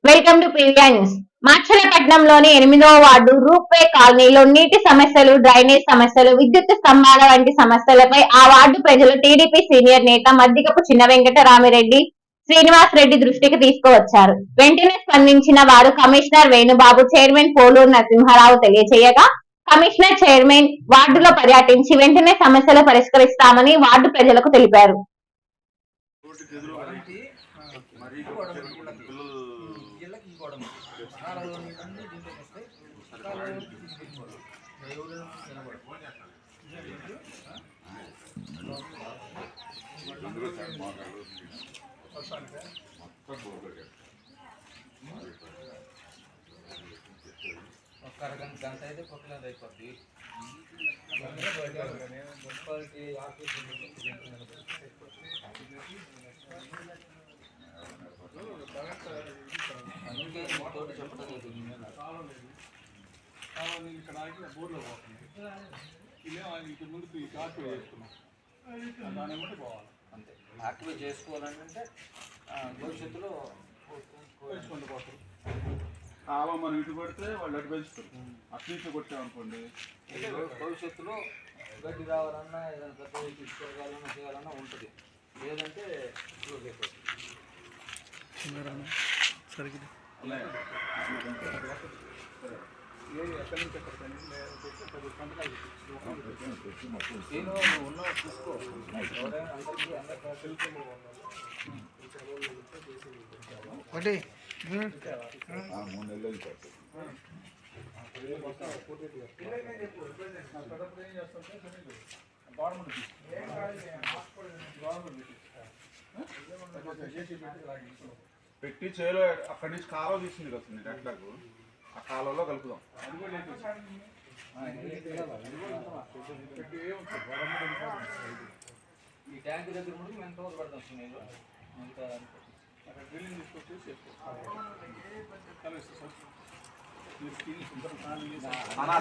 Welcome to PVR news. మాచర్లపట్నంలోని 8వ ward రూప్వే కాలనీలో నీటి సమస్యలు, డ్రైనేజ్ సమస్యలు, విద్యుత్ స్తంభాల వంటి సమస్యలపై ఆ వార్డు ప్రజలు టీడీపీ సీనియర్ నేత మద్దికపు చిన్న వెంకటరామిరెడ్డి శ్రీనివాస్ రెడ్డి దృష్టికి తీసుకువచ్చారు. వెంటనే స్పందించిన వారు కమిషనర్ వేణుబాబు, చైర్మన్ పోలూరు నరసింహారావు తెలియజేయగా కమిషనర్, చైర్మన్ వార్డులో పర్యటించి వెంటనే సమస్యలు పరిష్కరిస్తామని వార్డు ప్రజలకు తెలిపారు. గంట అయితే పొక్కలేదు అయిపోద్ది. అందుకే తోటి చెప్పడం లేదు. ఇక్కడ ఆగి బోర్లో పోతుంది. ఇటు ముందు యాక్టివేట్ చేసుకున్నాం. దాని బట్టి పోవాలి అంతే. యాక్టివేట్ చేసుకోవాలంటే భవిష్యత్తులో పెంచుకుంటూ పోతారు. కాలం మనం ఇటు కొడితే వాళ్ళు అటు పెంచుతారు. అటు నుంచి కొట్టామనుకోండి, భవిష్యత్తులో గడ్డి రావాలన్నా ఏదైనా పెద్ద తీసుకోవాలన్నా చేయాలన్నా ఉంటుంది. లేదంటే క్లోజ్ అయిపోతుంది. ఎక్కడి నుంచి ఎక్కడికని నేను ఉన్నావు చూసుకో. ఎవరైనా అందరికీ తెలుసు. ఒకటి 3 నెలలు పెట్టి చేలో అక్కడి నుంచి కాలువ తీసింది వస్తుంది గట్లకు. ఆ కాలంలో కలుపుదాం. ఈ ట్యాంక్ దగ్గర ముందు ఎంత పడతాం సునీలు డ్రిల్లింగ్ తీసుకొచ్చి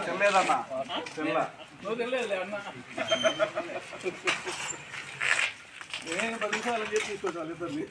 తెల్లేదన్నా తెల్ల నువ్వు తెల్లేదు అన్న. నేను 10 నిమిషాలు చెప్పి తీసుకొచ్చి వాళ్ళిద్దరిని